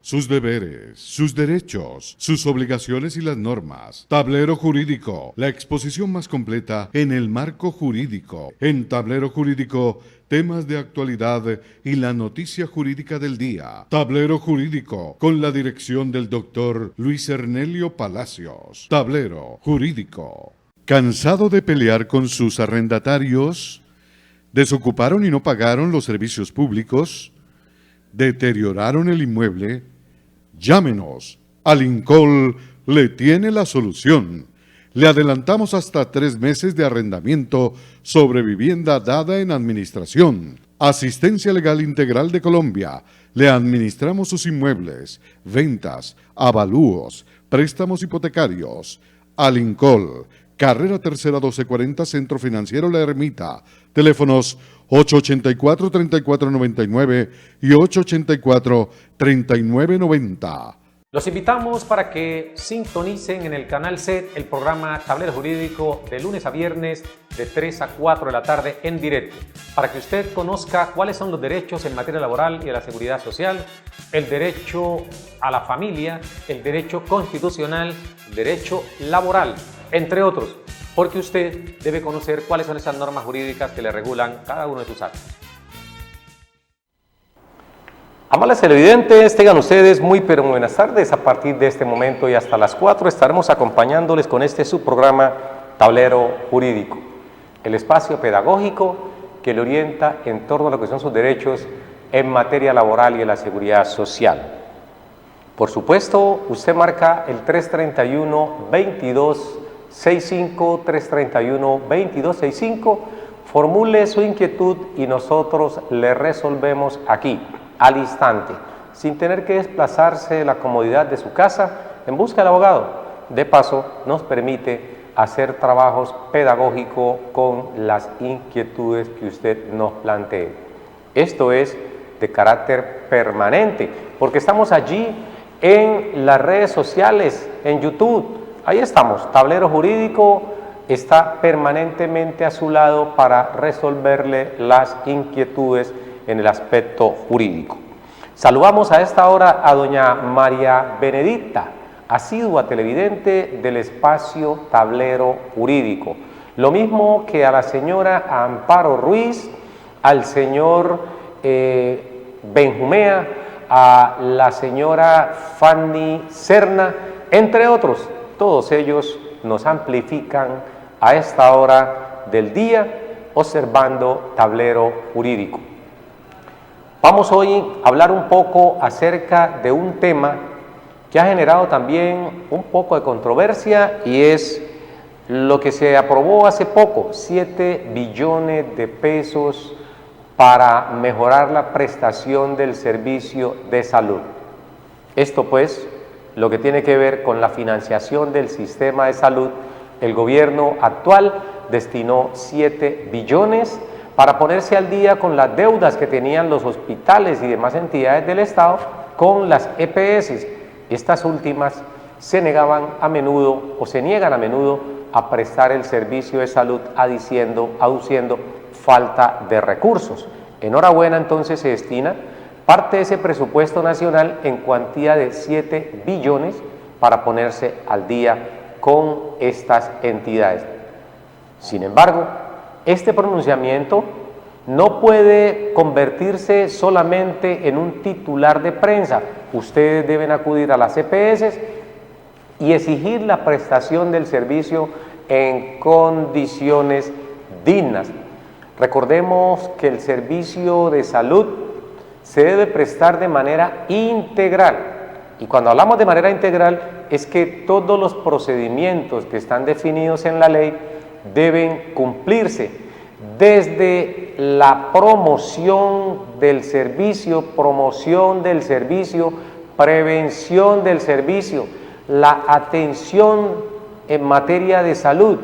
Sus deberes, sus derechos, sus obligaciones y las normas. Tablero Jurídico, la exposición más completa en el marco jurídico. En Tablero Jurídico, temas de actualidad y la noticia jurídica del día. Tablero Jurídico, con la dirección del doctor Luis Ernelio Palacios. Tablero Jurídico. ¿Cansado de pelear con sus arrendatarios? ¿Desocuparon y no pagaron los servicios públicos? ¿Deterioraron el inmueble? Llámenos. Alincol le tiene la solución. Le adelantamos hasta 3 meses de arrendamiento sobre vivienda dada en administración. Asistencia Legal Integral de Colombia. Le administramos sus inmuebles, ventas, avalúos, préstamos hipotecarios. Alincol. Carrera Tercera 1240, Centro Financiero La Ermita. Teléfonos 884-3499 y 884-3990. Los invitamos para que sintonicen en el canal SET el programa Tablero Jurídico de lunes a viernes de 3 a 4 de la tarde en directo, para que usted conozca cuáles son los derechos en materia laboral y de la seguridad social, el derecho a la familia, el derecho constitucional, el derecho laboral, entre otros, porque usted debe conocer cuáles son esas normas jurídicas que le regulan cada uno de sus actos. Amables televidentes, tengan ustedes muy pero muy buenas tardes. A partir de este momento y hasta las 4 estaremos acompañándoles con este subprograma Tablero Jurídico, el espacio pedagógico que le orienta en torno a lo que son sus derechos en materia laboral y de la seguridad social. Por supuesto, usted marca el 331-2265, 331-2265, formule su inquietud y nosotros le resolvemos aquí, al instante, sin tener que desplazarse de la comodidad de su casa en busca del abogado. De paso, nos permite hacer trabajos pedagógicos con las inquietudes que usted nos plantee. Esto es de carácter permanente, porque estamos allí en las redes sociales, en YouTube. Ahí estamos, Tablero Jurídico está permanentemente a su lado para resolverle las inquietudes en el aspecto jurídico. Saludamos a esta hora a doña María Benedicta, asidua televidente del espacio Tablero Jurídico. Lo mismo que a la señora Amparo Ruiz, al señor Benjumea, a la señora Fanny Serna, entre otros. Todos ellos nos amplifican a esta hora del día observando Tablero Jurídico. Vamos hoy a hablar un poco acerca de un tema que ha generado también un poco de controversia y es lo que se aprobó hace poco, 7 billones de pesos para mejorar la prestación del servicio de salud. Esto pues, lo que tiene que ver con la financiación del sistema de salud, el gobierno actual destinó 7 billones para ponerse al día con las deudas que tenían los hospitales y demás entidades del Estado con las EPS. Estas últimas se negaban a menudo o se niegan a menudo a prestar el servicio de salud aduciendo falta de recursos. Enhorabuena, entonces se destina parte de ese presupuesto nacional en cuantía de 7 billones para ponerse al día con estas entidades. Sin embargo, este pronunciamiento no puede convertirse solamente en un titular de prensa. Ustedes deben acudir a las EPS y exigir la prestación del servicio en condiciones dignas. Recordemos que el servicio de salud se debe prestar de manera integral. Y cuando hablamos de manera integral es que todos los procedimientos que están definidos en la ley deben cumplirse, desde la promoción del servicio, prevención del servicio, la atención en materia de salud.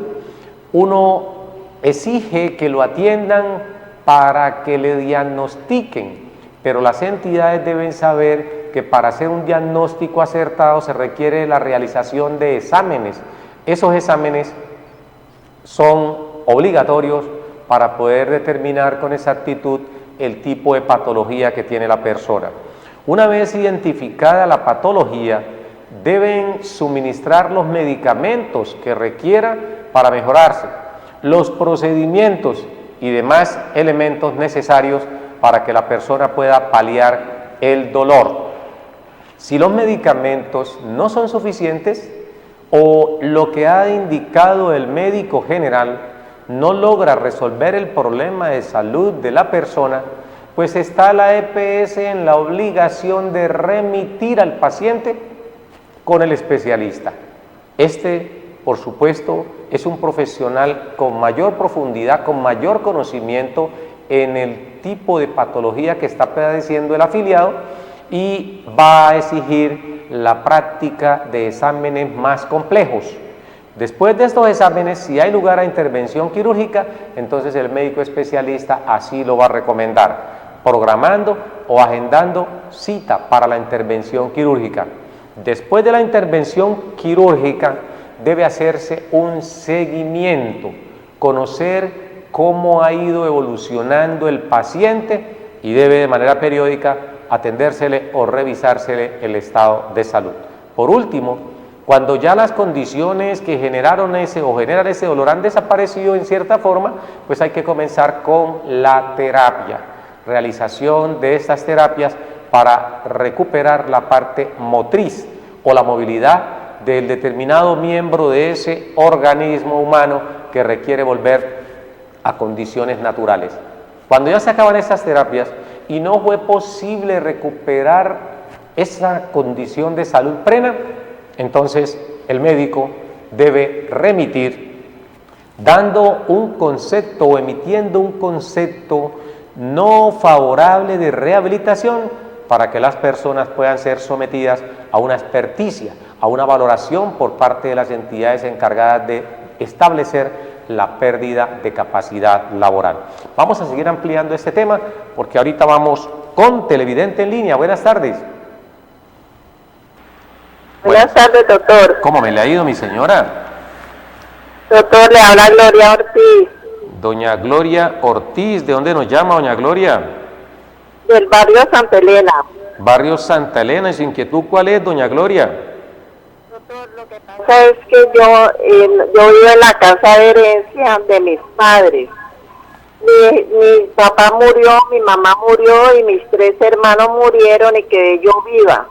Uno exige que lo atiendan para que le diagnostiquen, pero las entidades deben saber que para hacer un diagnóstico acertado se requiere la realización de exámenes. Esos exámenes son obligatorios para poder determinar con exactitud el tipo de patología que tiene la persona. Una vez identificada la patología, deben suministrar los medicamentos que requiera para mejorarse, los procedimientos y demás elementos necesarios para que la persona pueda paliar el dolor. Si los medicamentos no son suficientes o lo que ha indicado el médico general no logra resolver el problema de salud de la persona, pues está la EPS en la obligación de remitir al paciente con el especialista. Por supuesto, es un profesional con mayor profundidad, con mayor conocimiento en el tipo de patología que está padeciendo el afiliado y va a exigir la práctica de exámenes más complejos. Después de estos exámenes, si hay lugar a intervención quirúrgica, entonces el médico especialista así lo va a recomendar, programando o agendando cita para la intervención quirúrgica. Después de la intervención quirúrgica, debe hacerse un seguimiento, conocer cómo ha ido evolucionando el paciente y debe de manera periódica atendérsele o revisársele el estado de salud. Por último, cuando ya las condiciones que generaron generan ese dolor han desaparecido en cierta forma, pues hay que comenzar con la terapia, realización de estas terapias para recuperar la parte motriz o la movilidad del determinado miembro de ese organismo humano que requiere volver a condiciones naturales. Cuando ya se acaban estas terapias y no fue posible recuperar esa condición de salud plena, entonces el médico debe remitir dando un concepto o emitiendo un concepto no favorable de rehabilitación para que las personas puedan ser sometidas a una experticia, a una valoración por parte de las entidades encargadas de establecer la pérdida de capacidad laboral. Vamos a seguir ampliando este tema porque ahorita vamos con Televidente en línea. Buenas tardes. Buenas tardes, doctor. ¿Cómo me le ha ido, mi señora? Doctor, le habla Gloria Ortiz. Doña Gloria Ortiz, ¿de dónde nos llama, doña Gloria? Del barrio Santa Elena. Barrio Santa Elena. ¿Y su inquietud cuál es, doña Gloria? Doctor, lo que pasa es que yo vivo en la casa de herencia de mis padres. Mi papá murió, mi mamá murió y mis 3 hermanos murieron y quedé yo viva.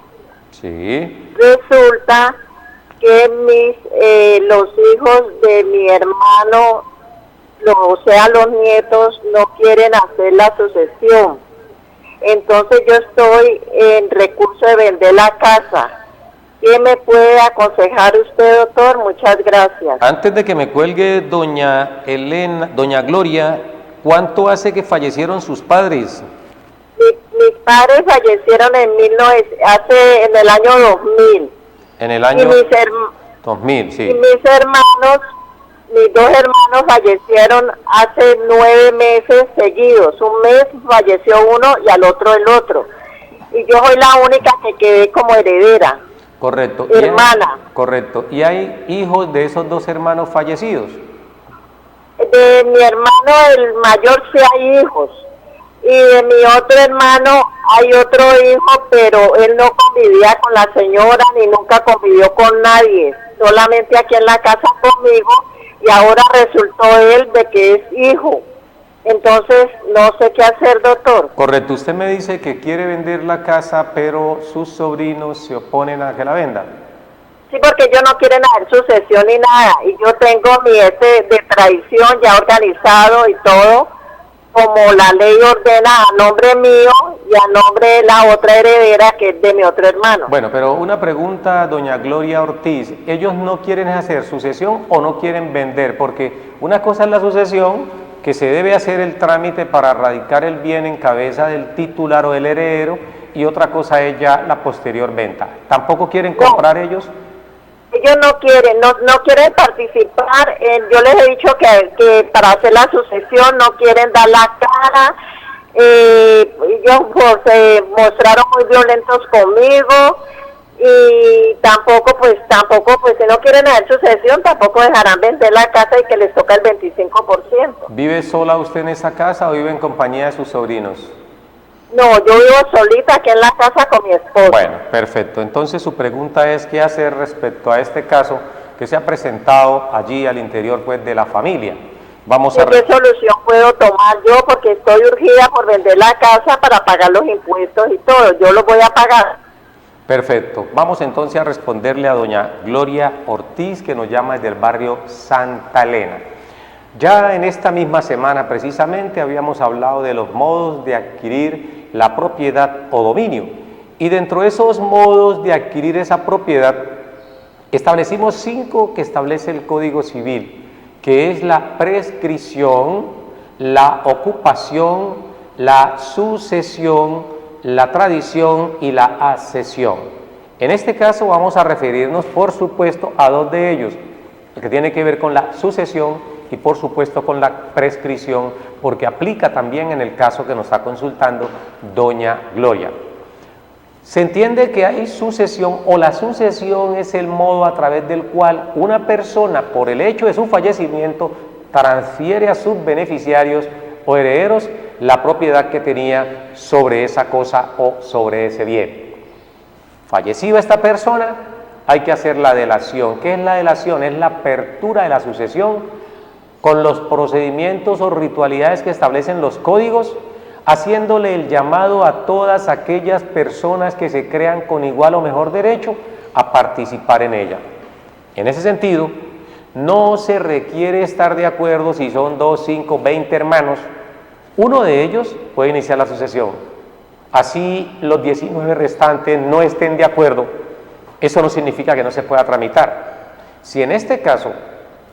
Sí. Resulta que los hijos de mi hermano, o sea, los nietos, no quieren hacer la sucesión. Entonces yo estoy en recurso de vender la casa. ¿Qué me puede aconsejar usted, doctor? Muchas gracias. Antes de que me cuelgue, doña Gloria, ¿cuánto hace que fallecieron sus padres? Mis padres fallecieron en el año 2000. En el año 2000, sí. Y mis 2 hermanos fallecieron hace 9 meses seguidos. Un mes falleció uno y al otro el otro. Y yo soy la única que quedé como heredera. Correcto. Hermana. Correcto. ¿Y hay hijos de esos 2 hermanos fallecidos? De mi hermano, el mayor, sí hay hijos. Y de mi otro hermano hay otro hijo, pero él no convivía con la señora ni nunca convivió con nadie. Solamente aquí en la casa conmigo. Y ahora resultó él de que es hijo. Entonces, no sé qué hacer, doctor. Correcto. Usted me dice que quiere vender la casa, pero sus sobrinos se oponen a que la venda. Sí, porque ellos no quieren hacer sucesión ni nada. Y yo tengo mi de traición ya organizado y todo, como la ley ordena, a nombre mío y a nombre de la otra heredera que es de mi otro hermano. Bueno, pero una pregunta, doña Gloria Ortiz. ¿Ellos no quieren hacer sucesión o no quieren vender? Porque una cosa es la sucesión, que se debe hacer el trámite para erradicar el bien en cabeza del titular o del heredero, y otra cosa es ya la posterior venta. ¿Tampoco quieren comprar ellos? Ellos no quieren participar. Yo les he dicho que para hacer la sucesión no quieren dar la cara. Ellos se mostraron muy violentos conmigo y tampoco si no quieren hacer sucesión tampoco dejarán vender la casa y que les toca el 25%. ¿Vive sola usted en esa casa o vive en compañía de sus sobrinos? No, yo vivo solita aquí en la casa con mi esposo. Bueno, perfecto. Entonces su pregunta es qué hacer respecto a este caso que se ha presentado allí al interior pues de la familia. Vamos a... ¿Qué solución puedo tomar yo? Porque estoy urgida por vender la casa para pagar los impuestos y todo. Yo los voy a pagar. Perfecto. Vamos entonces a responderle a doña Gloria Ortiz, que nos llama desde el barrio Santa Elena. Ya en esta misma semana precisamente habíamos hablado de los modos de adquirir la propiedad o dominio. Y dentro de esos modos de adquirir esa propiedad, establecimos 5 que establece el Código Civil, que es la prescripción, la ocupación, la sucesión, la tradición y la accesión. En este caso vamos a referirnos, por supuesto, a 2 de ellos, el que tiene que ver con la sucesión y por supuesto con la prescripción, porque aplica también en el caso que nos está consultando doña Gloria. Se entiende que hay sucesión, o la sucesión es el modo a través del cual una persona, por el hecho de su fallecimiento, transfiere a sus beneficiarios o herederos la propiedad que tenía sobre esa cosa o sobre ese bien. Fallecida esta persona, hay que hacer la delación. ¿Qué es la delación? Es la apertura de la sucesión con los procedimientos o ritualidades que establecen los códigos, haciéndole el llamado a todas aquellas personas que se crean con igual o mejor derecho a participar en ella. En ese sentido, no se requiere estar de acuerdo si son 2, 5, 20 hermanos. Uno de ellos puede iniciar la sucesión. Así los 19 restantes no estén de acuerdo, eso no significa que no se pueda tramitar. Si en este caso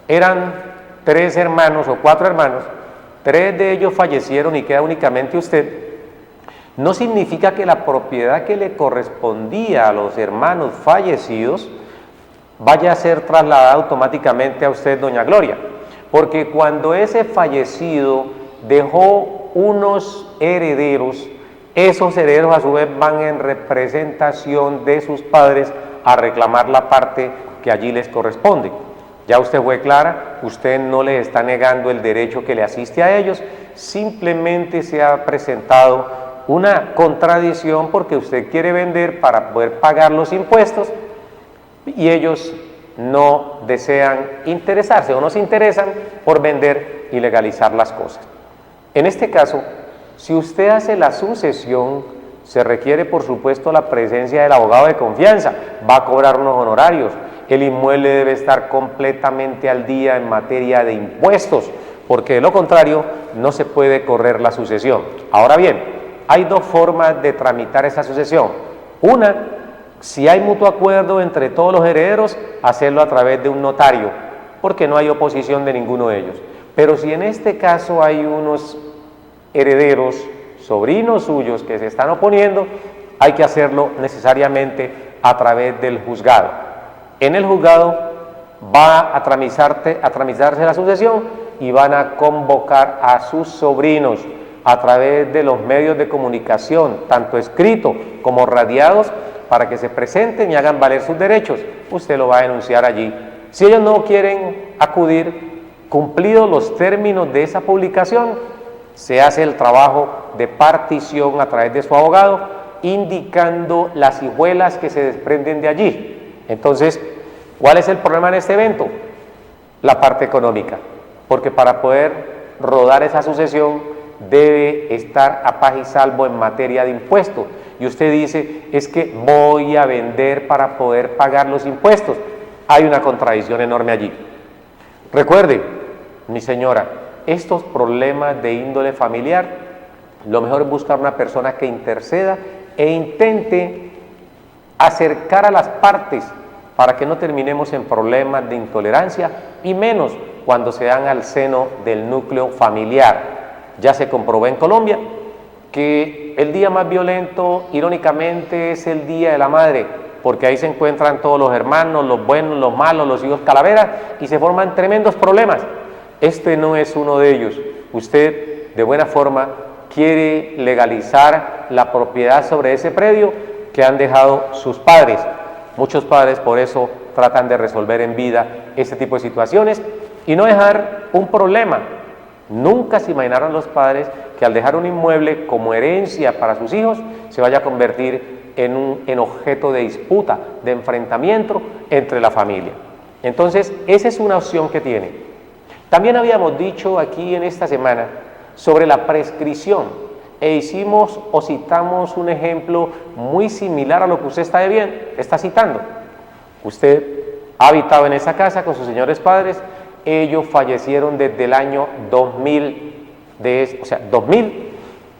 eran 3 hermanos o 4 hermanos, 3 de ellos fallecieron y queda únicamente usted, no significa que la propiedad que le correspondía a los hermanos fallecidos vaya a ser trasladada automáticamente a usted, doña Gloria, porque cuando ese fallecido dejó unos herederos, esos herederos a su vez van en representación de sus padres a reclamar la parte que allí les corresponde. Ya usted fue clara, usted no les está negando el derecho que le asiste a ellos, simplemente se ha presentado una contradicción porque usted quiere vender para poder pagar los impuestos y ellos no desean interesarse o no se interesan por vender y legalizar las cosas. En este caso, si usted hace la sucesión, se requiere por supuesto la presencia del abogado de confianza, va a cobrar unos honorarios, el inmueble debe estar completamente al día en materia de impuestos, porque de lo contrario no se puede correr la sucesión. Ahora bien, hay 2 formas de tramitar esa sucesión. Una, si hay mutuo acuerdo entre todos los herederos, hacerlo a través de un notario, porque no hay oposición de ninguno de ellos. Pero si en este caso hay unos herederos, sobrinos suyos que se están oponiendo, hay que hacerlo necesariamente a través del juzgado. En el juzgado va a tramitarse la sucesión y van a convocar a sus sobrinos a través de los medios de comunicación, tanto escritos como radiados, para que se presenten y hagan valer sus derechos. Usted lo va a denunciar allí. Si ellos no quieren acudir, cumplidos los términos de esa publicación, se hace el trabajo de partición a través de su abogado, indicando las hijuelas que se desprenden de allí. Entonces, ¿cuál es el problema en este evento? La parte económica, porque para poder rodar esa sucesión debe estar a paz y salvo en materia de impuestos. Y usted dice, es que voy a vender para poder pagar los impuestos. Hay una contradicción enorme allí. Recuerde, mi señora, estos problemas de índole familiar, lo mejor es buscar una persona que interceda e intente acercar a las partes para que no terminemos en problemas de intolerancia y menos cuando se dan al seno del núcleo familiar. Ya se comprobó en Colombia que el día más violento, irónicamente, es el Día de la Madre, porque ahí se encuentran todos los hermanos, los buenos, los malos, los hijos calaveras, y se forman tremendos problemas. Este no es uno de ellos. Usted, de buena forma, quiere legalizar la propiedad sobre ese predio que han dejado sus padres. Muchos padres por eso tratan de resolver en vida este tipo de situaciones y no dejar un problema Nunca se imaginaron los padres que al dejar un inmueble como herencia para sus hijos, se vaya a convertir en objeto de disputa, de enfrentamiento entre la familia. Entonces, esa es una opción que tiene. También habíamos dicho aquí en esta semana sobre la prescripción e hicimos o citamos un ejemplo muy similar a lo que usted está citando. Usted ha habitado en esa casa con sus señores padres, ellos fallecieron desde el año 2000, 2000,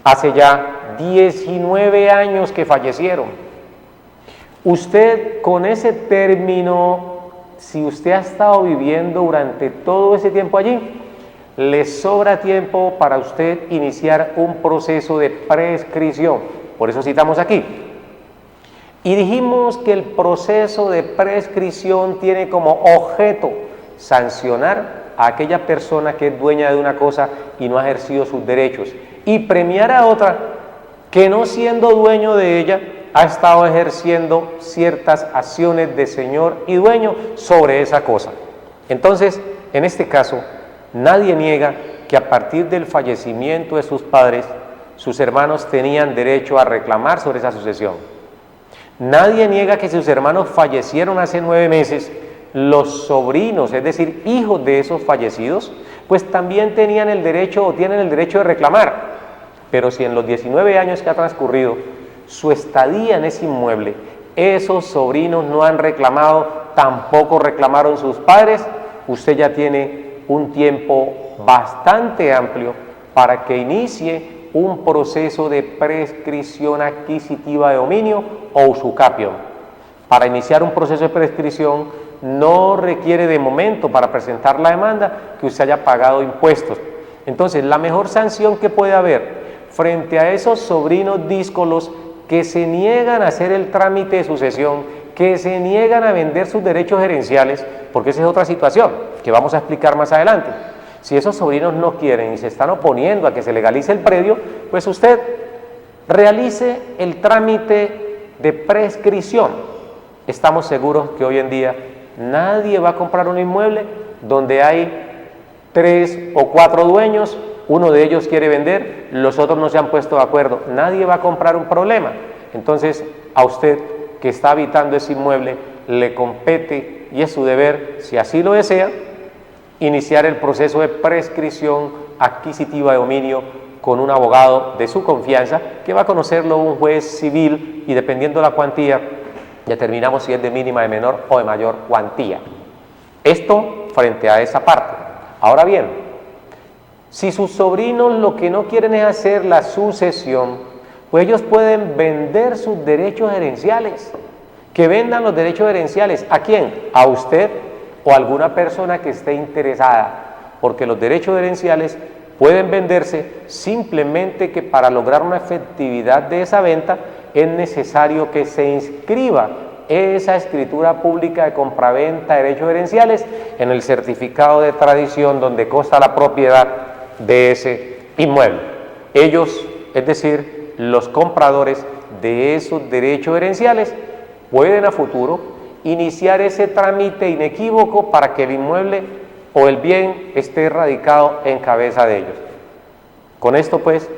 hace ya 19 años que fallecieron. Usted con ese término, si usted ha estado viviendo durante todo ese tiempo allí, le sobra tiempo para usted iniciar un proceso de prescripción. Por eso citamos aquí. Y dijimos que el proceso de prescripción tiene como objeto sancionar a aquella persona que es dueña de una cosa y no ha ejercido sus derechos, y premiar a otra que, no siendo dueño de ella, ha estado ejerciendo ciertas acciones de señor y dueño sobre esa cosa. Entonces, en este caso, nadie niega que a partir del fallecimiento de sus padres, sus hermanos tenían derecho a reclamar sobre esa sucesión. Nadie niega que si sus hermanos fallecieron hace 9 meses, los sobrinos, es decir, hijos de esos fallecidos, pues también tenían el derecho o tienen el derecho de reclamar. Pero si en los 19 años que ha transcurrido su estadía en ese inmueble, esos sobrinos no han reclamado, tampoco reclamaron sus padres, usted ya tiene un tiempo bastante amplio para que inicie un proceso de prescripción adquisitiva de dominio o usucapión. Para iniciar un proceso de prescripción no requiere de momento para presentar la demanda que usted haya pagado impuestos. Entonces, la mejor sanción que puede haber frente a esos sobrinos díscolos que se niegan a hacer el trámite de sucesión, que se niegan a vender sus derechos gerenciales, porque esa es otra situación que vamos a explicar más adelante. Si esos sobrinos no quieren y se están oponiendo a que se legalice el predio, pues usted realice el trámite de prescripción. Estamos seguros que hoy en día nadie va a comprar un inmueble donde hay 3 o 4 dueños, uno de ellos quiere vender, los otros no se han puesto de acuerdo. Nadie va a comprar un problema. Entonces, a usted que está habitando ese inmueble, le compete y es su deber, si así lo desea, iniciar el proceso de prescripción adquisitiva de dominio con un abogado de su confianza, que va a conocerlo un juez civil, y dependiendo de la cuantía, determinamos si es de mínima, de menor o de mayor cuantía. Esto frente a esa parte. Ahora bien, si sus sobrinos lo que no quieren es hacer la sucesión, pues ellos pueden vender sus derechos gerenciales. Que vendan los derechos gerenciales. ¿A quién? A usted o a alguna persona que esté interesada, porque los derechos gerenciales pueden venderse, simplemente que para lograr una efectividad de esa venta es necesario que se inscriba esa escritura pública de compraventa de derechos gerenciales en el certificado de tradición donde consta la propiedad de ese inmueble. Ellos, es decir, los compradores de esos derechos gerenciales, pueden a futuro iniciar ese trámite inequívoco para que el inmueble o el bien esté radicado en cabeza de ellos. Con esto pues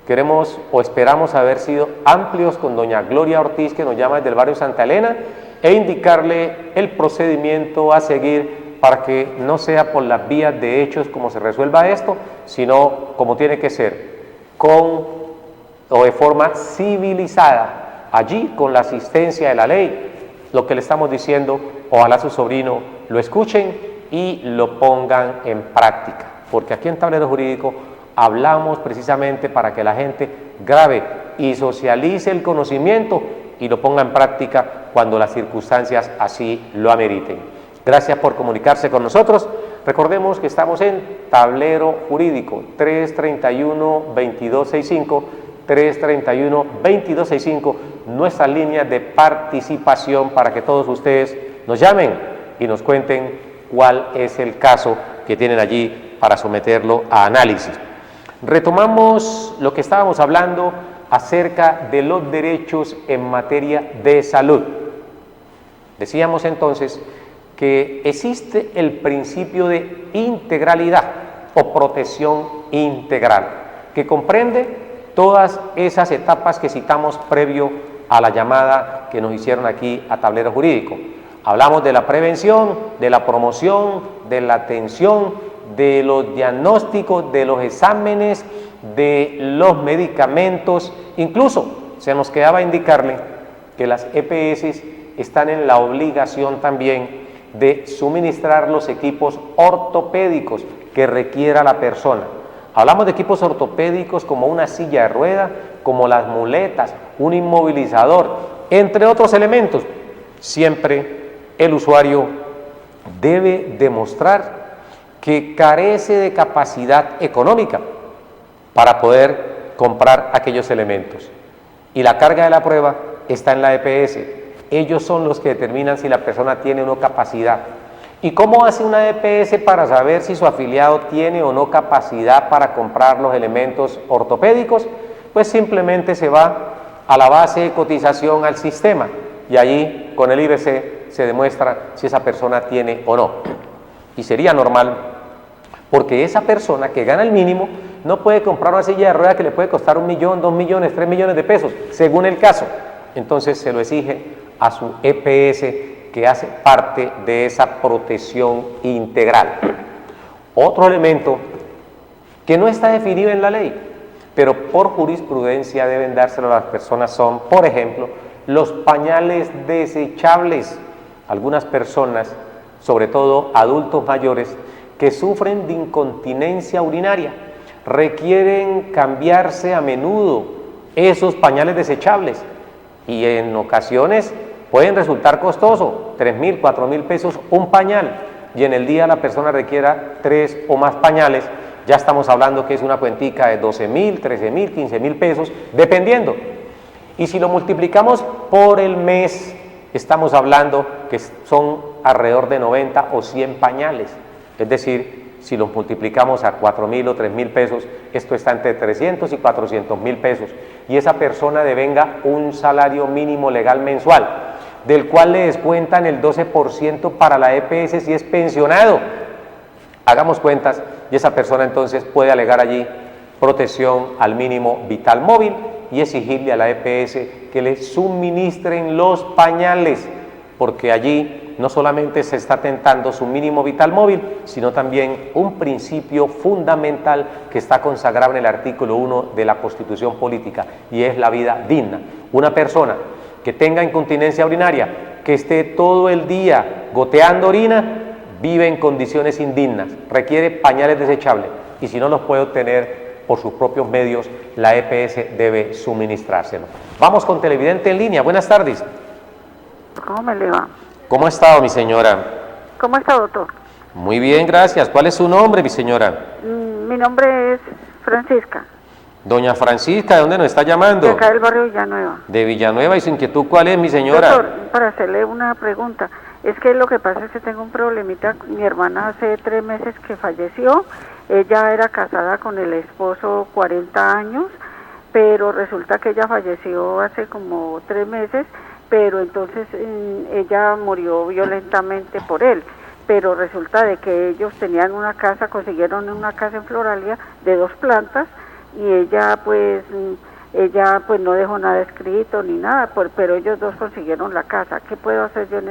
queremos o esperamos haber sido amplios con doña Gloria Ortiz, que nos llama desde el barrio Santa Elena, e indicarle el procedimiento a seguir para que no sea por las vías de hechos como se resuelva esto, sino como tiene que ser, con o de forma civilizada, allí con la asistencia de la ley. Lo que le estamos diciendo, ojalá su sobrino lo escuchen y lo pongan en práctica, porque aquí en Tablero Jurídico hablamos precisamente para que la gente grabe y socialice el conocimiento y lo ponga en práctica cuando las circunstancias así lo ameriten. Gracias por comunicarse con nosotros. Recordemos que estamos en Tablero Jurídico, 331-2265, 331-2265, nuestras líneas de participación para que todos ustedes nos llamen y nos cuenten cuál es el caso que tienen allí para someterlo a análisis. Retomamos lo que estábamos hablando acerca de los derechos en materia de salud. Decíamos entonces que existe el principio de integralidad. o protección integral, que comprende todas esas etapas que citamos previo a la llamada que nos hicieron aquí a Tablero Jurídico. Hablamos de la prevención, de la promoción, de la atención, de los diagnósticos, de los exámenes, de los medicamentos. Incluso se nos quedaba indicarle que las EPS están en la obligación también de suministrar los equipos ortopédicos que requiera la persona. Hablamos de equipos ortopédicos como una silla de rueda, como las muletas, un inmovilizador, entre otros elementos. Siempre el usuario debe demostrar que carece de capacidad económica para poder comprar aquellos elementos. Y la carga de la prueba está en la EPS. Ellos son los que determinan si la persona tiene o no capacidad. ¿Y cómo hace una EPS para saber si su afiliado tiene o no capacidad para comprar los elementos ortopédicos? Pues simplemente se va a la base de cotización, al sistema, y allí con el IBC se demuestra si esa persona tiene o no. Y sería normal, porque esa persona que gana el mínimo no puede comprar una silla de ruedas que le puede costar 1 millón, 2 millones, 3 millones de pesos, según el caso. Entonces se lo exige a su EPS, que hace parte de esa protección integral. Otro elemento que no está definido en la ley, pero por jurisprudencia deben dárselo a las personas son, por ejemplo, los pañales desechables. Algunas personas, sobre todo adultos mayores, que sufren de incontinencia urinaria, requieren cambiarse a menudo esos pañales desechables y en ocasiones pueden resultar costosos, 3.000, 4.000 pesos un pañal, y en el día la persona requiera 3 o más pañales, ya estamos hablando que es una cuentica de 12.000, 13.000, 15.000 pesos, dependiendo. Y si lo multiplicamos por el mes, estamos hablando que son alrededor de 90 o 100 pañales, es decir, si los multiplicamos a 4.000 o 3.000 pesos, esto está entre 300 y 400.000 pesos, y esa persona devenga un salario mínimo legal mensual, del cual le descuentan el 12% para la EPS si es pensionado. Hagamos cuentas, y esa persona entonces puede alegar allí protección al mínimo vital móvil y exigirle a la EPS que le suministren los pañales, porque allí no solamente se está atentando su mínimo vital móvil, sino también un principio fundamental que está consagrado en el artículo 1 de la Constitución Política, y es la vida digna. Una persona que tenga incontinencia urinaria, que esté todo el día goteando orina, vive en condiciones indignas, requiere pañales desechables, y si no los puede obtener por sus propios medios, la EPS debe suministrárselo. Vamos con televidente en línea. Buenas tardes. ¿Cómo me le va? ¿Cómo ha estado, mi señora? ¿Cómo está, doctor? Muy bien, gracias. ¿Cuál es su nombre, mi señora? Mi nombre es Francisca. Doña Francisca, ¿de dónde nos está llamando? De acá del barrio Villanueva. De Villanueva. ¿Y su inquietud cuál es, mi señora? Doctor, para hacerle una pregunta. Es que lo que pasa es que tengo un problemita. Mi hermana hace 3 meses que falleció. Ella era casada con el esposo 40 años, pero resulta que ella falleció hace como 3 meses, pero entonces ella murió violentamente por él. Pero resulta de que ellos tenían una casa, consiguieron una casa en Floralia de 2 plantas, y ella pues no dejó nada escrito ni nada, pero ellos 2 consiguieron la casa. ¿Qué puedo hacer yo en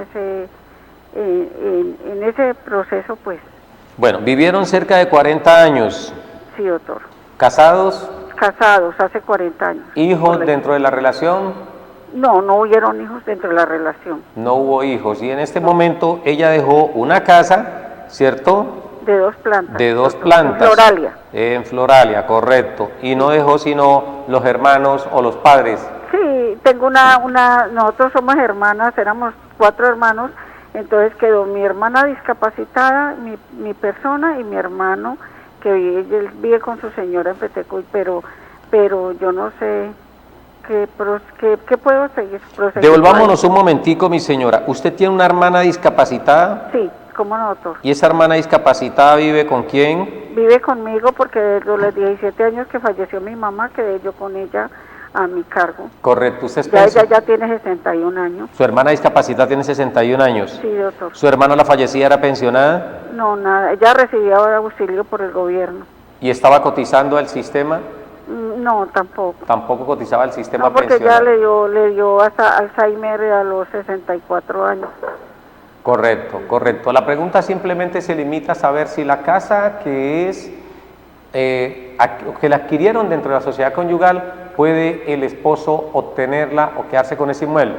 ese proceso, pues? Bueno, vivieron cerca de 40 años. Sí, doctor. ¿Casados? Casados, hace 40 años. ¿Hijos dentro de la relación? No, no hubieron hijos dentro de la relación. No hubo hijos, y en este momento ella dejó una casa, ¿cierto? De 2 plantas. De 2 plantas. En Floralia. En Floralia, correcto. Y no dejó sino los hermanos o los padres. Sí, tengo nosotros somos hermanas, éramos 4 hermanos, entonces quedó mi hermana discapacitada, mi persona y mi hermano que él vive con su señora en Petecoy, pero yo no sé qué puedo seguir. Devolvámonos un momentico, mi señora. ¿Usted tiene una hermana discapacitada? Sí, ¿cómo no, doctor? ¿Y esa hermana discapacitada vive con quién? Vive conmigo porque desde los 17 años que falleció mi mamá quedé yo con ella a mi cargo. Correcto. ¿Usted ella ya tiene 61 años. ¿Su hermana discapacitada tiene 61 años? Sí, doctor. ¿Su hermana la fallecida era pensionada? No, nada, ella recibía auxilio por el gobierno. ¿Y estaba cotizando al sistema? No, tampoco. Tampoco cotizaba al sistema No, porque pensional. ya le dio hasta Alzheimer a los 64 años. Correcto, correcto. La pregunta simplemente se limita a saber si la casa que es que la adquirieron dentro de la sociedad conyugal, ¿puede el esposo obtenerla o quedarse con ese inmueble?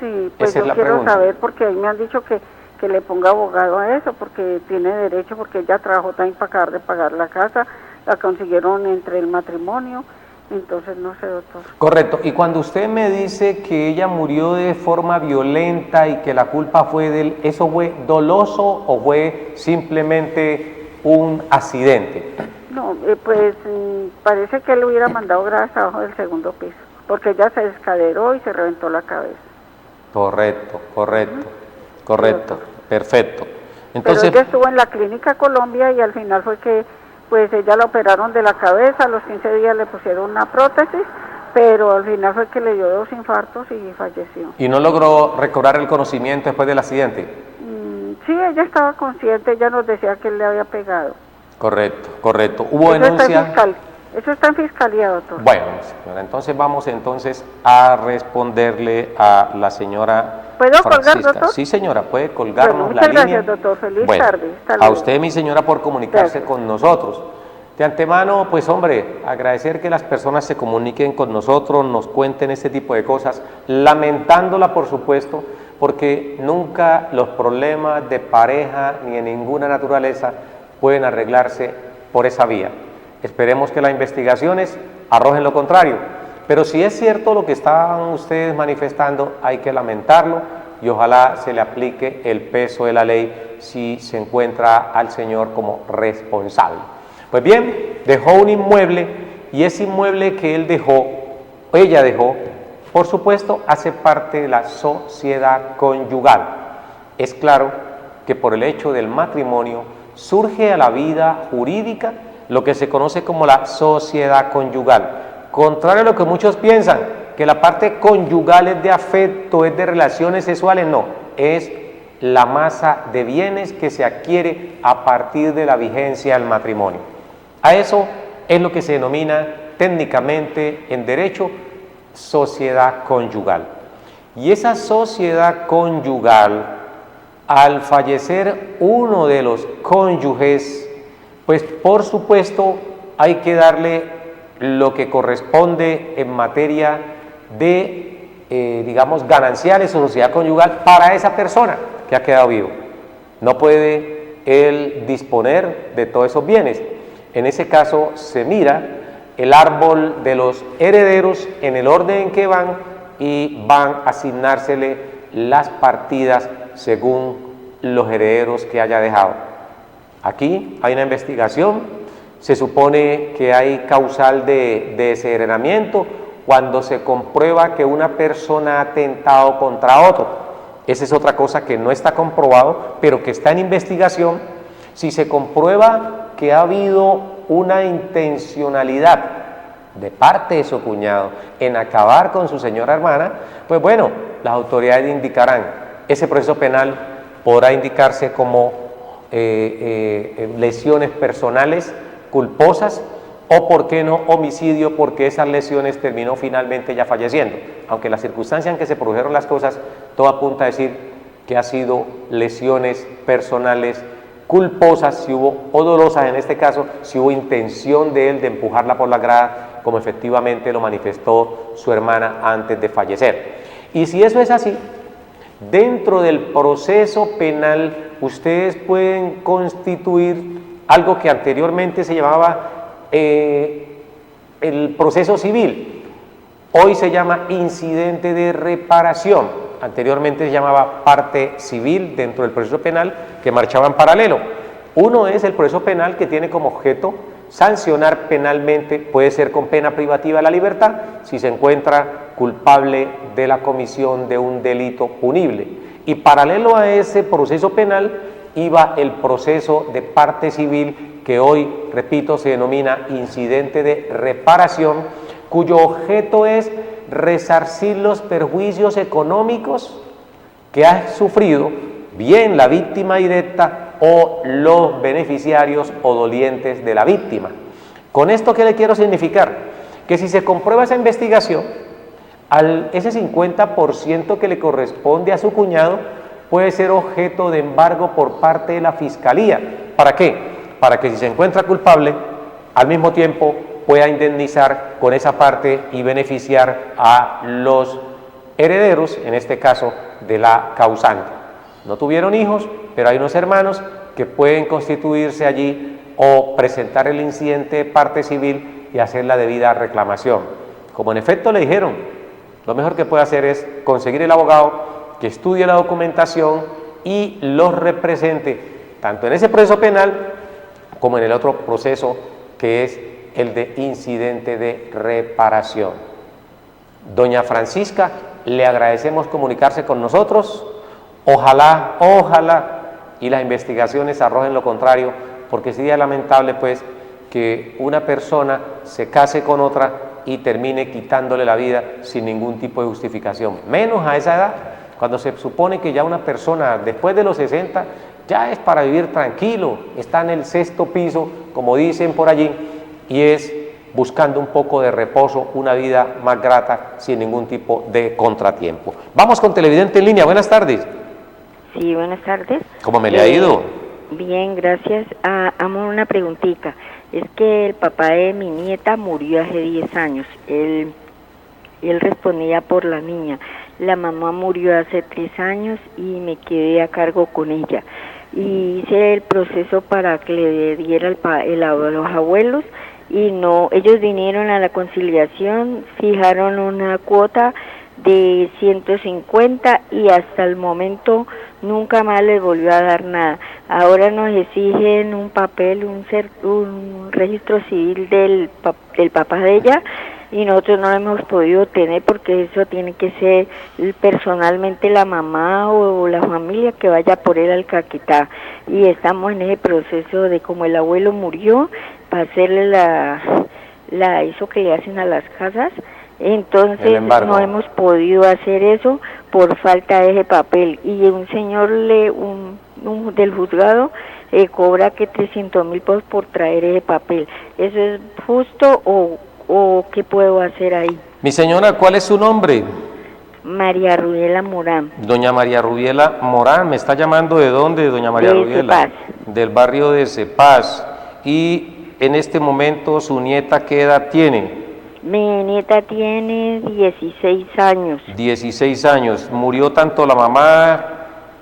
Sí, pues Esa es yo la quiero pregunta. saber, porque ahí me han dicho que le ponga abogado a eso, porque tiene derecho, porque ella trabajó también para acabar de pagar la casa, la consiguieron entre el matrimonio, entonces no sé, doctor. Correcto. Y cuando usted me dice que ella murió de forma violenta y que la culpa fue de él, ¿eso fue doloso o fue simplemente un accidente? No, pues parece que él hubiera mandado gradas abajo del segundo piso, porque ella se descaderó y se reventó la cabeza. Correcto, correcto, correcto, perfecto. Entonces, Pero ella estuvo en la clínica Colombia y al final fue que pues ella la operaron de la cabeza, a los 15 días le pusieron una prótesis, pero al final fue que le dio 2 infartos y falleció. ¿y no logró recobrar el conocimiento después del accidente? Sí, ella estaba consciente, ella nos decía que él le había pegado. Correcto, correcto. ¿Hubo Eso está en denuncia? Eso está en fiscalía, doctor. Bueno, señora, entonces vamos a responderle a la señora ¿Puedo colgar, Francisca. doctor? Sí, señora, puede colgarnos Bueno, la muchas línea. gracias, doctor. Feliz Bueno, tarde. Hasta a luego. usted, mi señora, por comunicarse Gracias. con nosotros. De antemano, pues hombre, agradecer que las personas se comuniquen con nosotros, nos cuenten este tipo de cosas, lamentándola, por supuesto, porque nunca los problemas de pareja ni de ninguna naturaleza pueden arreglarse por esa vía. Esperemos que las investigaciones arrojen lo contrario, pero si es cierto lo que estaban ustedes manifestando, hay que lamentarlo y ojalá se le aplique el peso de la ley si se encuentra al señor como responsable. Pues bien, dejó un inmueble y ese inmueble que ella dejó, por supuesto, hace parte de la sociedad conyugal. Es claro que por el hecho del matrimonio surge a la vida jurídica lo que se conoce como la sociedad conyugal. Contrario a lo que muchos piensan, que la parte conyugal es de afecto, es de relaciones sexuales, no, es la masa de bienes que se adquiere a partir de la vigencia del matrimonio. A eso es lo que se denomina técnicamente en derecho sociedad conyugal. Y esa sociedad conyugal, al fallecer uno de los cónyuges, pues por supuesto hay que darle lo que corresponde en materia de, digamos, gananciales o sociedad conyugal para esa persona que ha quedado vivo. No puede él disponer de todos esos bienes. En ese caso se mira el árbol de los herederos en el orden en que van y van a asignársele las partidas según los herederos que haya dejado. Aquí hay una investigación, se supone que hay causal de desenheredamiento cuando se comprueba que una persona ha atentado contra otro. Esa es otra cosa que no está comprobado, pero que está en investigación. Si se comprueba que ha habido una intencionalidad de parte de su cuñado en acabar con su señora hermana, pues bueno, las autoridades indicarán. Ese proceso penal podrá indicarse como lesiones personales culposas o, por qué no, homicidio, porque esas lesiones terminó finalmente ya falleciendo. Aunque la circunstancia en que se produjeron las cosas, todo apunta a decir que ha sido lesiones personales culposas, si hubo, o dolosas en este caso, si hubo intención de él de empujarla por la grada, como efectivamente lo manifestó su hermana antes de fallecer. Y si eso es así, dentro del proceso penal ustedes pueden constituir algo que anteriormente se llamaba el proceso civil, hoy se llama incidente de reparación. Anteriormente se llamaba parte civil dentro del proceso penal, que marchaba en paralelo. Uno es el proceso penal, que tiene como objeto sancionar penalmente, puede ser con pena privativa de la libertad, si se encuentra culpable de la comisión de un delito punible. Y paralelo a ese proceso penal iba el proceso de parte civil, que hoy, repito, se denomina incidente de reparación, cuyo objeto es resarcir los perjuicios económicos que ha sufrido bien la víctima directa o los beneficiarios o dolientes de la víctima. ¿Con esto qué le quiero significar? Que si se comprueba esa investigación, ese 50% que le corresponde a su cuñado puede ser objeto de embargo por parte de la Fiscalía. ¿Para qué? Para que si se encuentra culpable, al mismo tiempo pueda indemnizar con esa parte y beneficiar a los herederos, en este caso de la causante. No tuvieron hijos, pero hay unos hermanos que pueden constituirse allí o presentar el incidente de parte civil y hacer la debida reclamación. Como en efecto le dijeron, lo mejor que puede hacer es conseguir el abogado que estudie la documentación y los represente, tanto en ese proceso penal como en el otro proceso que es el de incidente de reparación. Doña Francisca, le agradecemos comunicarse con nosotros. Ojalá y las investigaciones arrojen lo contrario, porque sería lamentable pues que una persona se case con otra y termine quitándole la vida sin ningún tipo de justificación, menos a esa edad, cuando se supone que ya una persona después de los 60 ya es para vivir tranquilo, está en el 6º piso, como dicen por allí, y es buscando un poco de reposo, una vida más grata, sin ningún tipo de contratiempo. Vamos con televidente en línea, buenas tardes. Sí, buenas tardes. ¿Cómo me le ha ido? Bien, gracias. Amor, una preguntita. Es que el papá de mi nieta murió hace 10 años. Él respondía por la niña. La mamá murió hace 3 años y me quedé a cargo con ella. Y hice el proceso para que le diera a los abuelos y no, ellos vinieron a la conciliación, fijaron una cuota de 150 y hasta el momento nunca más les volvió a dar nada. Ahora nos exigen un papel, un registro civil del papá de ella y nosotros no lo hemos podido tener porque eso tiene que ser personalmente la mamá o la familia que vaya por él al Caquetá, y estamos en ese proceso de como el abuelo murió para hacerle eso que le hacen a las casas. Entonces no hemos podido hacer eso por falta de ese papel, y un señor del juzgado cobra que 300.000 pesos por traer ese papel. ¿Eso es justo o qué puedo hacer ahí? Mi señora, ¿cuál es su nombre? María Rubiela Morán. Doña María Rubiela Morán, ¿me está llamando de dónde, doña María Rubiela? Cepaz. Del barrio de Cepaz. Y en este momento, ¿su nieta qué edad tiene? Mi nieta tiene 16 años. 16 años. Murió tanto la mamá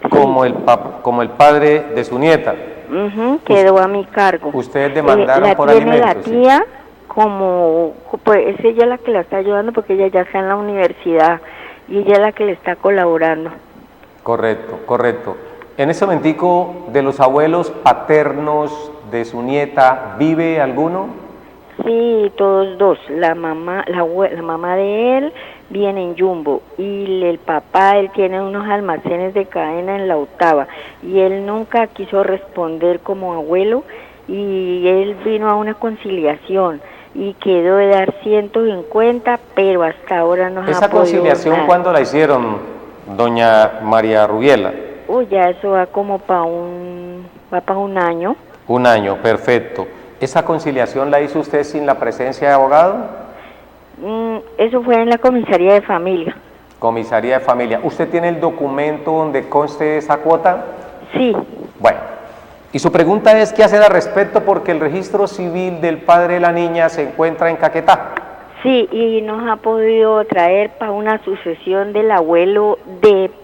como el padre de su nieta. Quedó a mi cargo. ¿Ustedes demandaron por alimentos? La tía, pues es ella la que la está ayudando porque ella ya está en la universidad y ella es la que le está colaborando. Correcto. En ese momentico, de los abuelos paternos de su nieta, ¿vive alguno? Sí, todos dos. La mamá de él viene en Jumbo y el papá, él tiene unos almacenes de cadena en la Octava y él nunca quiso responder como abuelo y él vino a una conciliación y quedó de dar 150, pero hasta ahora no ha podido. ¿Esa conciliación cuándo la hicieron, doña María Rubiela? Ya eso va como para un año. Un año, perfecto. ¿Esa conciliación la hizo usted sin la presencia de abogado? Eso fue en la comisaría de familia. Comisaría de familia. ¿Usted tiene el documento donde conste esa cuota? Sí. Bueno, y su pregunta es, ¿qué hacer al respecto? Porque el registro civil del padre de la niña se encuentra en Caquetá. Sí, y nos ha podido traer para una sucesión del abuelo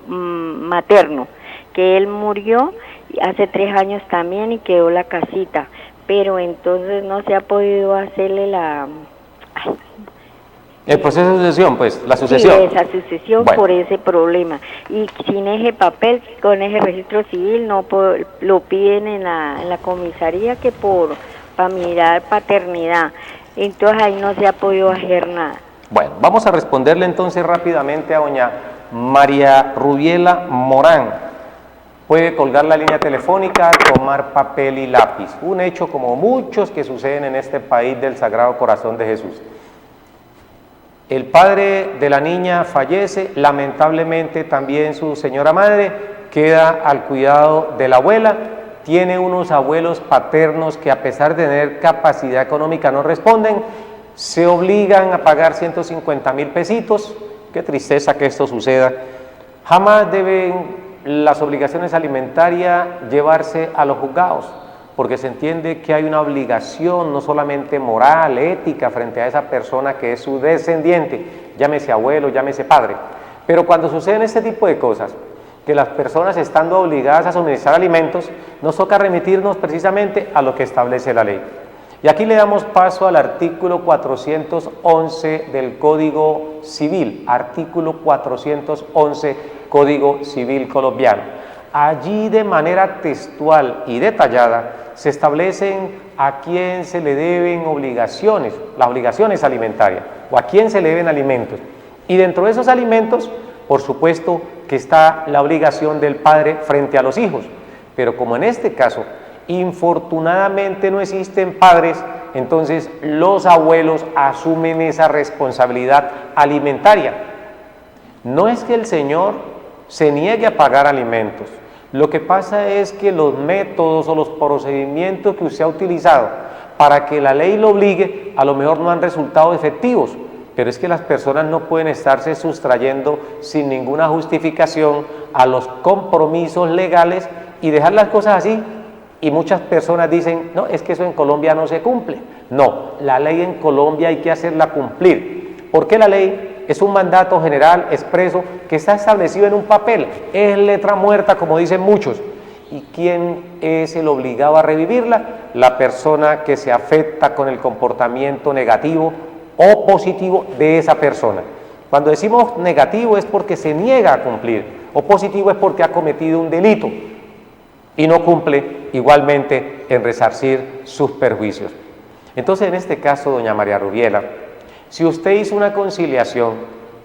materno, que él murió hace 3 años también y quedó la casita, pero entonces no se ha podido hacerle el proceso de sucesión, pues, la sucesión. Sí, esa sucesión, bueno, por ese problema. Y sin ese papel, con ese registro civil, no lo piden en la comisaría que para mirar paternidad. Entonces ahí no se ha podido hacer nada. Bueno, vamos a responderle entonces rápidamente a doña María Rubiela Morán. Puede colgar la línea telefónica, tomar papel y lápiz. Un hecho como muchos que suceden en este país del Sagrado Corazón de Jesús. El padre de la niña fallece, lamentablemente también su señora madre queda al cuidado de la abuela tiene unos abuelos paternos que a pesar de tener capacidad económica no responden, se obligan a pagar 150.000 pesitos. Qué tristeza que esto suceda. Jamás deben las obligaciones alimentarias llevarse a los juzgados, porque se entiende que hay una obligación no solamente moral, ética, frente a esa persona que es su descendiente, llámese abuelo, llámese padre. Pero cuando suceden este tipo de cosas, que las personas estando obligadas a suministrar alimentos, nos toca remitirnos precisamente a lo que establece la ley. Y aquí le damos paso al artículo 411 del Código Civil, artículo 411 Código Civil colombiano. Allí de manera textual y detallada se establecen a quién se le deben obligaciones, las obligaciones alimentarias, o a quién se le deben alimentos. Y dentro de esos alimentos, por supuesto que está la obligación del padre frente a los hijos, pero como en este caso infortunadamente no existen padres, entonces los abuelos asumen esa responsabilidad alimentaria. No es que el señor se niegue a pagar alimentos, lo que pasa es que los métodos o los procedimientos que usted ha utilizado para que la ley lo obligue, a lo mejor no han resultado efectivos, pero es que las personas no pueden estarse sustrayendo sin ninguna justificación a los compromisos legales y dejar las cosas así. Y muchas personas dicen, no, es que eso en Colombia no se cumple. No, la ley en Colombia hay que hacerla cumplir. ¿Por qué la ley? Es un mandato general, expreso, que está establecido en un papel. Es letra muerta, como dicen muchos. ¿Y quién es el obligado a revivirla? La persona que se afecta con el comportamiento negativo o positivo de esa persona. Cuando decimos negativo es porque se niega a cumplir, o positivo es porque ha cometido un delito y no cumple igualmente en resarcir sus perjuicios. Entonces, en este caso, doña María Rubiela, si usted hizo una conciliación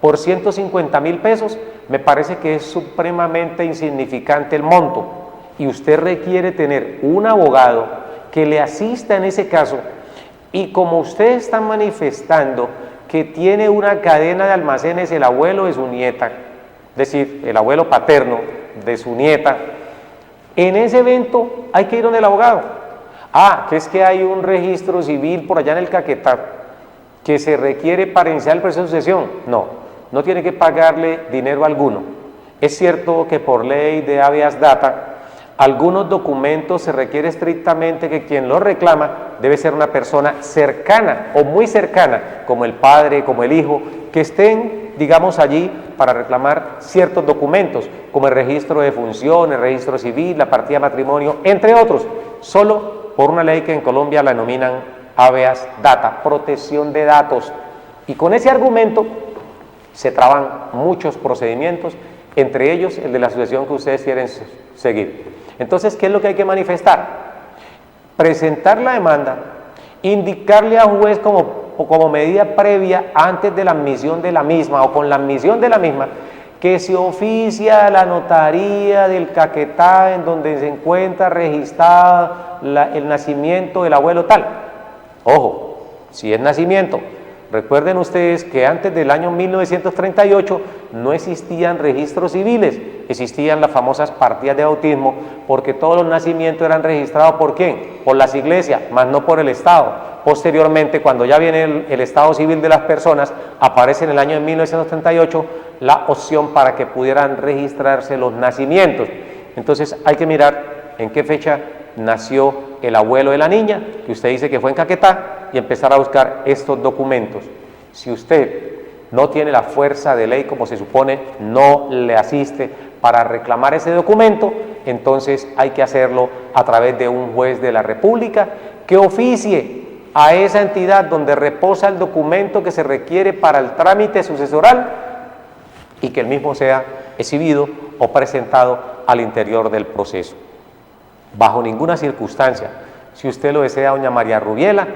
por 150.000 pesos, me parece que es supremamente insignificante el monto, y usted requiere tener un abogado que le asista en ese caso. Y como usted está manifestando que tiene una cadena de almacenes el abuelo de su nieta, es decir, el abuelo paterno de su nieta, en ese evento hay que ir donde el abogado. Que es que hay un registro civil por allá en el Caquetá que se requiere para iniciar el proceso de sucesión. No, no tiene que pagarle dinero alguno. Es cierto que por ley de habeas data, algunos documentos se requiere estrictamente que quien los reclama debe ser una persona cercana o muy cercana, como el padre, como el hijo, que estén, digamos, allí para reclamar ciertos documentos, como el registro de función, el registro civil, la partida de matrimonio, entre otros, solo por una ley que en Colombia la denominan habeas data, protección de datos. Y con ese argumento se traban muchos procedimientos, entre ellos el de la sucesión que ustedes quieren seguir. Entonces, ¿qué es lo que hay que manifestar? Presentar la demanda, indicarle al juez como medida previa antes de la admisión de la misma o con la admisión de la misma, que se oficia la notaría del Caquetá en donde se encuentra registrado el nacimiento del abuelo tal. Ojo, si es nacimiento. Recuerden ustedes que antes del año 1938 no existían registros civiles, existían las famosas partidas de bautismo, porque todos los nacimientos eran registrados ¿por quién? Por las iglesias, más no por el Estado. Posteriormente, cuando ya viene el Estado civil de las personas, aparece en el año de 1938 la opción para que pudieran registrarse los nacimientos. Entonces hay que mirar en qué fecha nació el abuelo de la niña, que usted dice que fue en Caquetá, y empezar a buscar estos documentos. Si usted no tiene la fuerza de ley como se supone, no le asiste para reclamar ese documento, entonces hay que hacerlo a través de un juez de la República que oficie a esa entidad donde reposa el documento que se requiere para el trámite sucesoral y que el mismo sea exhibido o presentado al interior del proceso. Bajo ninguna circunstancia, si usted lo desea, doña María Rubiela,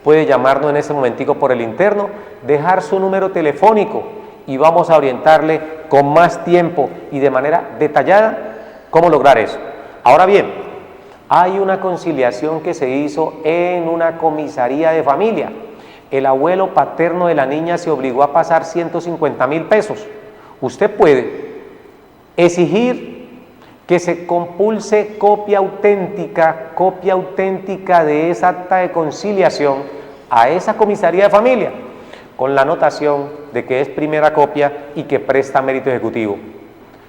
puede llamarnos en ese momentico por el interno, dejar su número telefónico y vamos a orientarle con más tiempo y de manera detallada cómo lograr eso. Ahora bien, hay una conciliación que se hizo en una comisaría de familia. El abuelo paterno de la niña se obligó a pasar 150.000 pesos. Usted puede exigir que se compulse copia auténtica de esa acta de conciliación a esa comisaría de familia, con la anotación de que es primera copia y que presta mérito ejecutivo.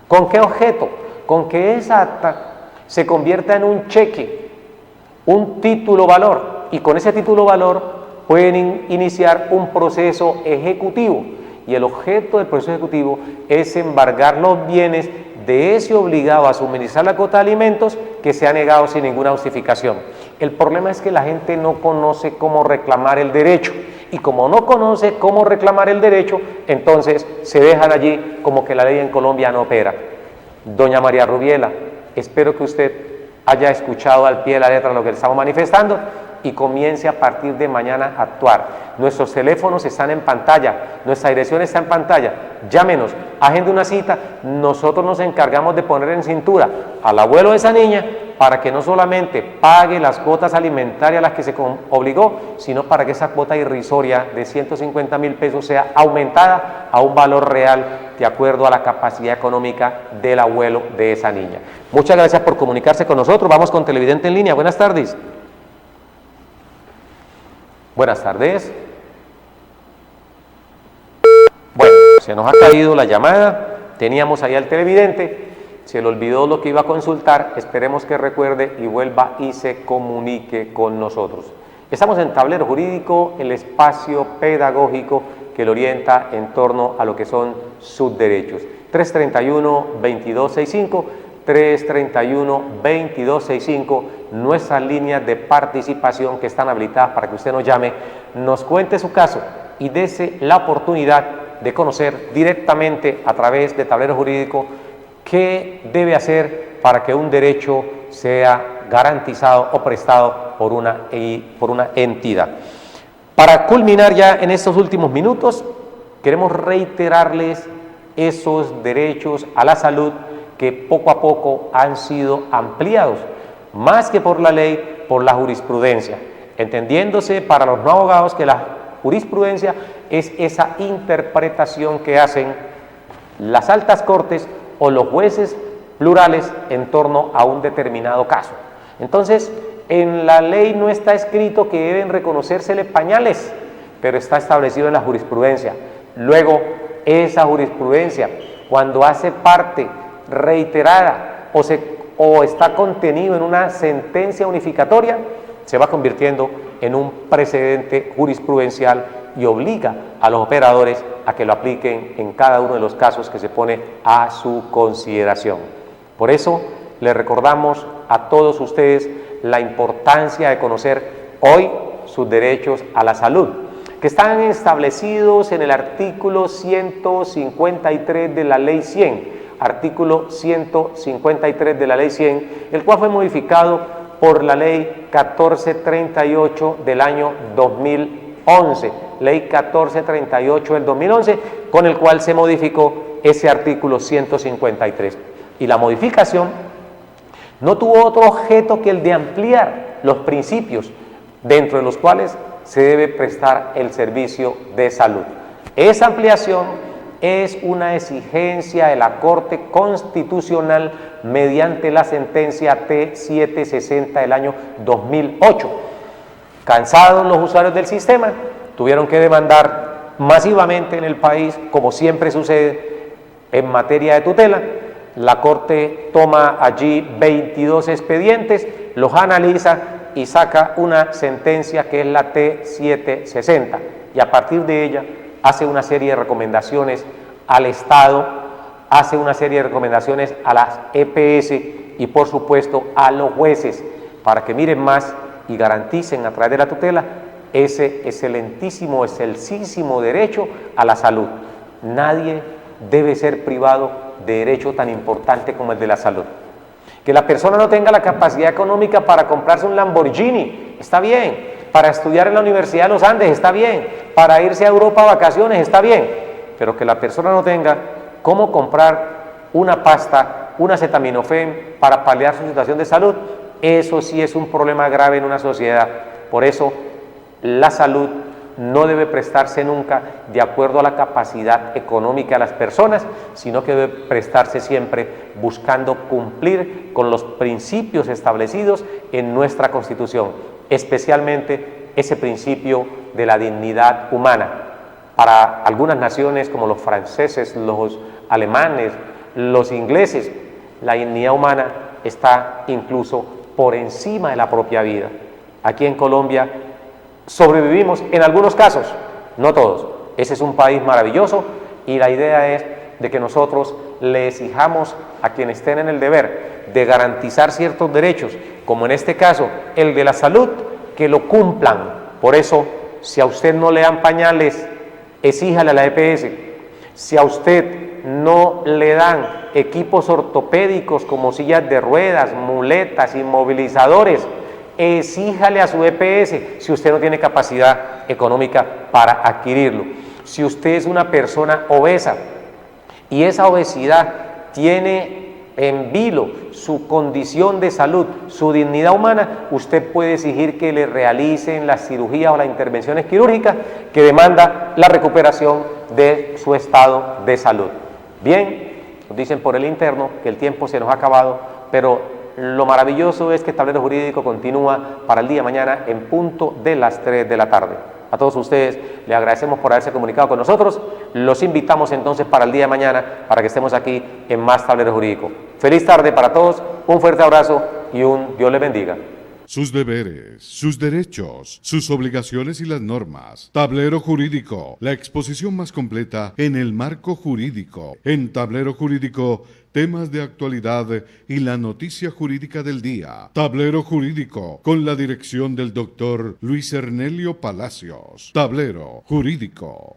¿Con qué objeto? Con que esa acta se convierta en un cheque, un título valor, y con ese título valor pueden iniciar un proceso ejecutivo, y el objeto del proceso ejecutivo es embargar los bienes de ese obligado a suministrar la cuota de alimentos que se ha negado sin ninguna justificación. El problema es que la gente no conoce cómo reclamar el derecho, y como no conoce cómo reclamar el derecho, entonces se dejan allí como que la ley en Colombia no opera. Doña María Rubiela, espero que usted haya escuchado al pie de la letra lo que le estamos manifestando y comience a partir de mañana a actuar. Nuestros teléfonos están en pantalla, nuestra dirección está en pantalla, llámenos, agende una cita, nosotros nos encargamos de poner en cintura al abuelo de esa niña para que no solamente pague las cuotas alimentarias a las que se obligó, sino para que esa cuota irrisoria de 150.000 pesos sea aumentada a un valor real de acuerdo a la capacidad económica del abuelo de esa niña. Muchas gracias por comunicarse con nosotros. Vamos con Televidente en línea. Buenas tardes. Buenas tardes. Bueno, se nos ha caído la llamada. Teníamos ahí al televidente. Se le olvidó lo que iba a consultar. Esperemos que recuerde y vuelva y se comunique con nosotros. Estamos en Tablero Jurídico, el espacio pedagógico que le orienta en torno a lo que son sus derechos. 331-2265, 331-2265, nuestras líneas de participación que están habilitadas para que usted nos llame, nos cuente su caso y dése la oportunidad de conocer directamente a través de Tablero Jurídico qué debe hacer para que un derecho sea garantizado o prestado por una entidad. Para culminar ya en estos últimos minutos, queremos reiterarles esos derechos a la salud que poco a poco han sido ampliados, más que por la ley, por la jurisprudencia, entendiéndose para los no abogados que la jurisprudencia es esa interpretación que hacen las altas cortes o los jueces plurales en torno a un determinado caso. Entonces, en la ley no está escrito que deben reconocérsele pañales, pero está establecido en la jurisprudencia. Luego, esa jurisprudencia, cuando hace parte reiterada o está contenido en una sentencia unificatoria, se va convirtiendo en un precedente jurisprudencial y obliga a los operadores a que lo apliquen en cada uno de los casos que se pone a su consideración. Por eso, les recordamos a todos ustedes la importancia de conocer hoy sus derechos a la salud, que están establecidos en el artículo 153 de la Ley 100, artículo 153 de la Ley 100, el cual fue modificado por la Ley 1438 del año 2011, Ley 1438 del 2011, con el cual se modificó ese artículo 153. Y la modificación no tuvo otro objeto que el de ampliar los principios dentro de los cuales se debe prestar el servicio de salud. Esa ampliación es una exigencia de la Corte Constitucional mediante la sentencia T760 del año 2008. Cansados los usuarios del sistema, tuvieron que demandar masivamente en el país, como siempre sucede en materia de tutela. La Corte toma allí 22 expedientes, los analiza y saca una sentencia que es la T760, y a partir de ella hace una serie de recomendaciones al Estado, hace una serie de recomendaciones a las EPS y por supuesto a los jueces para que miren más y garanticen a través de la tutela ese excelentísimo, excelsísimo derecho a la salud. Nadie debe ser privado de derecho tan importante como el de la salud. Que la persona no tenga la capacidad económica para comprarse un Lamborghini, está bien. Para estudiar en la Universidad de los Andes, está bien. Para irse a Europa a vacaciones, está bien. Pero que la persona no tenga cómo comprar una pasta, un acetaminofén para paliar su situación de salud, eso sí es un problema grave en una sociedad. Por eso, la salud no debe prestarse nunca de acuerdo a la capacidad económica de las personas, sino que debe prestarse siempre buscando cumplir con los principios establecidos en nuestra Constitución, especialmente ese principio de la dignidad humana. Para algunas naciones como los franceses, los alemanes, los ingleses, la dignidad humana está incluso por encima de la propia vida. Aquí en Colombia sobrevivimos en algunos casos, no todos. Ese es un país maravilloso y la idea es de que nosotros le exijamos a quienes estén en el deber de garantizar ciertos derechos, como en este caso el de la salud, que lo cumplan. Por eso, si a usted no le dan pañales, exíjale a la EPS. Si a usted no le dan equipos ortopédicos como sillas de ruedas, muletas, inmovilizadores, exíjale a su EPS si usted no tiene capacidad económica para adquirirlo. Si usted es una persona obesa y esa obesidad tiene en vilo su condición de salud, su dignidad humana, usted puede exigir que le realicen las cirugías o las intervenciones quirúrgicas que demanda la recuperación de su estado de salud. Bien, nos dicen por el interno que el tiempo se nos ha acabado, pero lo maravilloso es que el tablero jurídico continúa para el día de mañana en punto de las 3 de la tarde. A todos ustedes les agradecemos por haberse comunicado con nosotros. Los invitamos entonces para el día de mañana para que estemos aquí en más Tablero Jurídico. Feliz tarde para todos, un fuerte abrazo y un Dios les bendiga. Sus deberes, sus derechos, sus obligaciones y las normas. Tablero Jurídico, la exposición más completa en el marco jurídico. En Tablero Jurídico, temas de actualidad y la noticia jurídica del día. Tablero Jurídico, con la dirección del doctor Luis Ernelio Palacios. Tablero Jurídico.